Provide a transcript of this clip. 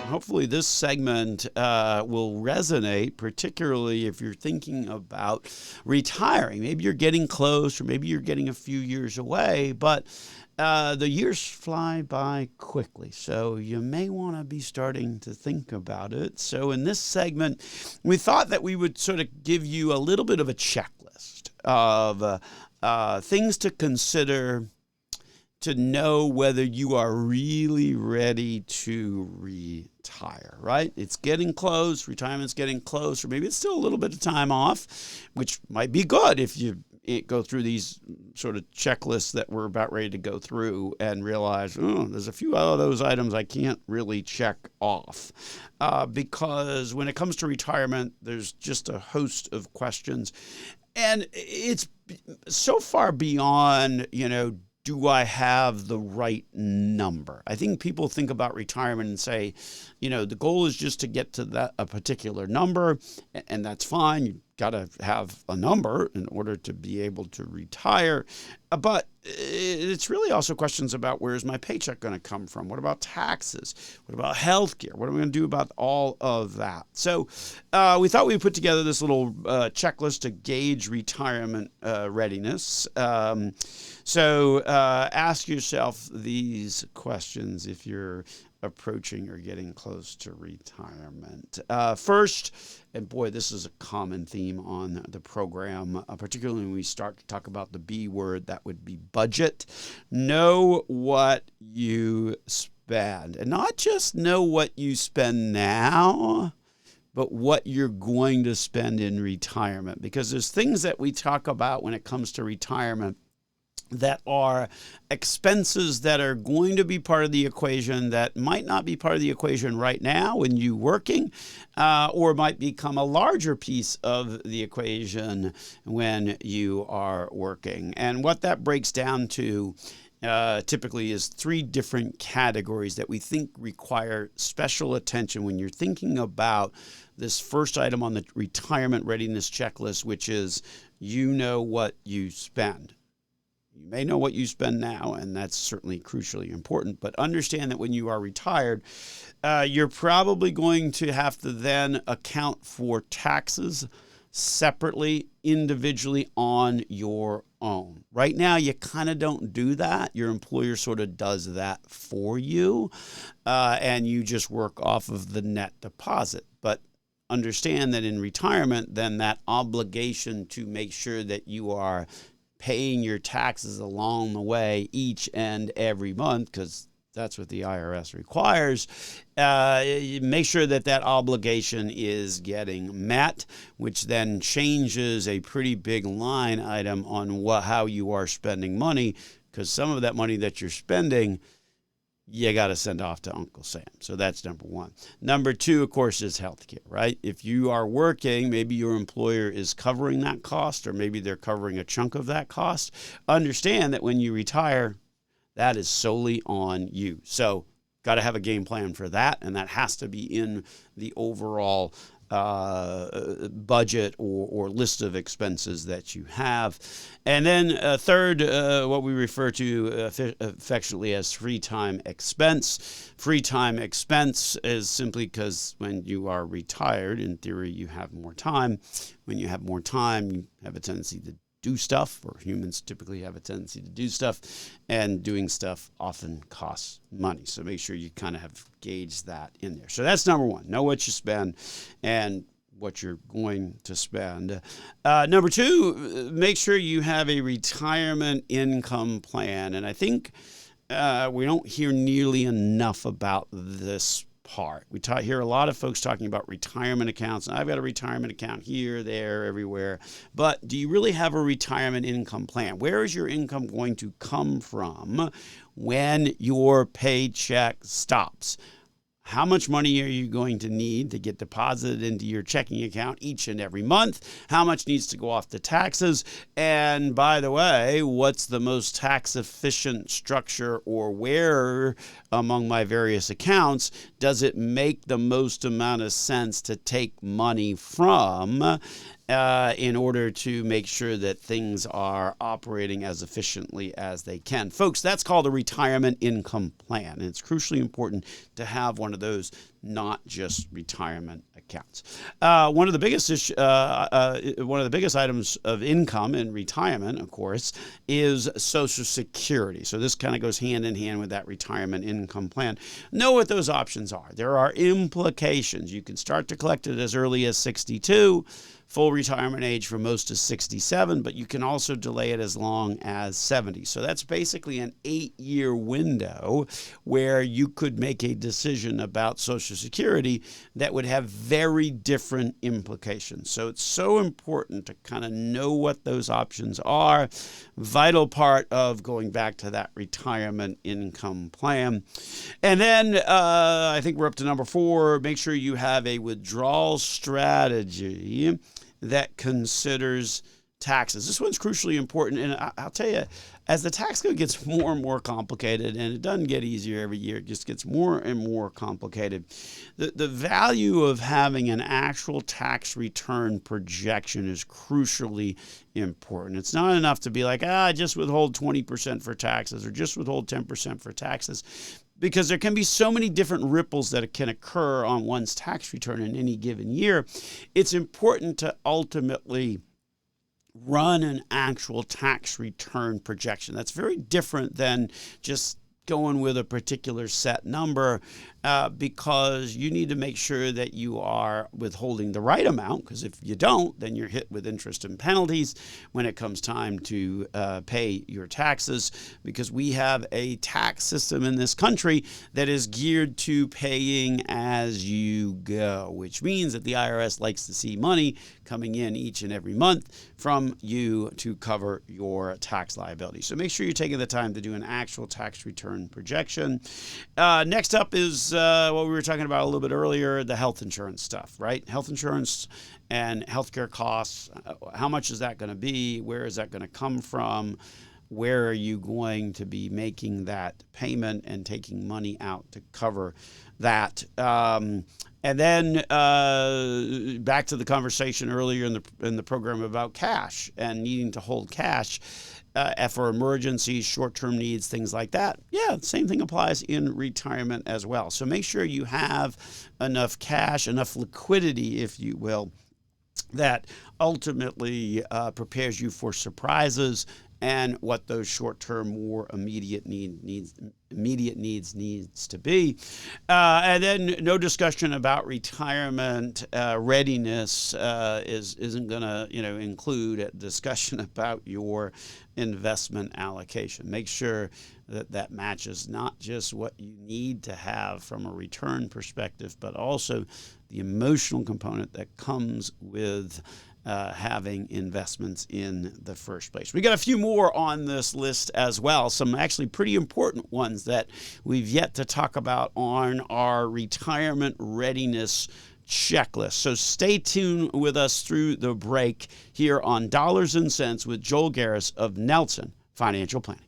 hopefully this segment will resonate, particularly if you're thinking about retiring. Maybe you're getting close, or maybe you're getting a few years away, but the years fly by quickly, so you may want to be starting to think about it. So in this segment, we thought that we would sort of give you a little bit of a checklist of things to consider to know whether you are really ready to retire, right? It's getting close, retirement's getting close, or maybe it's still a little bit of time off, which might be good if you go through these sort of checklists that we're about ready to go through and realize, there's a few of those items I can't really check off. Because when it comes to retirement, there's just a host of questions. And it's so far beyond, do I have the right number? I think people think about retirement and say, the goal is just to get to a particular number, and that's fine. You got to have a number in order to be able to retire. But it's really also questions about, where's my paycheck going to come from? What about taxes? What about healthcare? What are we going to do about all of that? So we thought we'd put together this little checklist to gauge retirement readiness. So ask yourself these questions if you're approaching or getting close to retirement. First, and boy, this is a common theme on the program, particularly when we start to talk about the B word, that would be budget. Know what you spend, and not just know what you spend now, but what you're going to spend in retirement, because there's things that we talk about when it comes to retirement that are expenses that are going to be part of the equation that might not be part of the equation right now when you're working, or might become a larger piece of the equation when you are working. And what that breaks down to typically is three different categories that we think require special attention when you're thinking about this first item on the retirement readiness checklist, which is what you spend. You may know what you spend now, and that's certainly crucially important, but understand that when you are retired, you're probably going to have to then account for taxes separately, individually on your own. Right now, you kind of don't do that. Your employer sort of does that for you, and you just work off of the net deposit. But understand that in retirement, then that obligation to make sure that you are paying your taxes along the way each and every month, because that's what the IRS requires. Make sure that obligation is getting met, which then changes a pretty big line item on how you are spending money, because some of that money that you're spending, you got to send off to Uncle Sam. So that's number one. Number two, of course, is healthcare, right? If you are working, maybe your employer is covering that cost, or maybe they're covering a chunk of that cost. Understand that when you retire, that is solely on you. So got to have a game plan for that, and that has to be in the overall budget or list of expenses that you have. And then third, what we refer to affectionately as free time expense. Free time expense is simply because when you are retired, in theory, you have more time. When you have more time, you have a tendency to do stuff, or humans typically have a tendency to do stuff, and doing stuff often costs money. So make sure you kind of have gauged that in there. So that's number one. Know what you spend and what you're going to spend. Number two, make sure you have a retirement income plan. And I think we don't hear nearly enough about this part. We hear a lot of folks talking about retirement accounts. I've got a retirement account here, there, everywhere. But do you really have a retirement income plan? Where is your income going to come from when your paycheck stops? How much money are you going to need to get deposited into your checking account each and every month? How much needs to go off the taxes? And by the way, what's the most tax efficient structure, or where among my various accounts does it make the most amount of sense to take money from? in order to make sure that things are operating as efficiently as they can. Folks, that's called a retirement income plan. And it's crucially important to have one of those, not just retirement accounts. One of the biggest items of income in retirement, of course, is Social Security. So this kind of goes hand in hand with that retirement income plan. Know what those options are. There are implications. You can start to collect it as early as 62. Full retirement age for most is 67, but you can also delay it as long as 70. So that's basically an 8-year window where you could make a decision about Social Security that would have very different implications. So it's so important to kind of know what those options are. Vital part of going back to that retirement income plan. And then I think we're up to number 4. Make sure you have a withdrawal strategy that considers taxes. This one's crucially important, and I'll tell you, as the tax code gets more and more complicated, and it doesn't get easier every year, it just gets more and more complicated, the value of having an actual tax return projection is crucially important. It's not enough to be like, just withhold 20% for taxes or just withhold 10% for taxes, because there can be so many different ripples that can occur on one's tax return in any given year. It's important to ultimately run an actual tax return projection. That's very different than just going with a particular set number, because you need to make sure that you are withholding the right amount, because if you don't, then you're hit with interest and penalties when it comes time to pay your taxes, because we have a tax system in this country that is geared to paying as you go, which means that the IRS likes to see money coming in each and every month from you to cover your tax liability. So make sure you're taking the time to do an actual tax return projection. Next up is what we were talking about a little bit earlier, the health insurance stuff, right? Health insurance and healthcare costs. How much is that going to be? Where is that going to come from? Where are you going to be making that payment and taking money out to cover that? And then back to the conversation earlier in the program about cash and needing to hold cash for emergencies, short-term needs, things like that. Yeah, the same thing applies in retirement as well. So make sure you have enough cash, enough liquidity, if you will, that ultimately prepares you for surprises and what those short-term, more immediate needs to be. And then no discussion about retirement readiness isn't going to include a discussion about your investment allocation. Make sure that that matches not just what you need to have from a return perspective, but also the emotional component that comes with having investments in the first place. We got a few more on this list as well, some actually pretty important ones that we've yet to talk about on our retirement readiness checklist. So stay tuned with us through the break here on Dollars and Cents with Joel Garris of Nelson Financial Planning.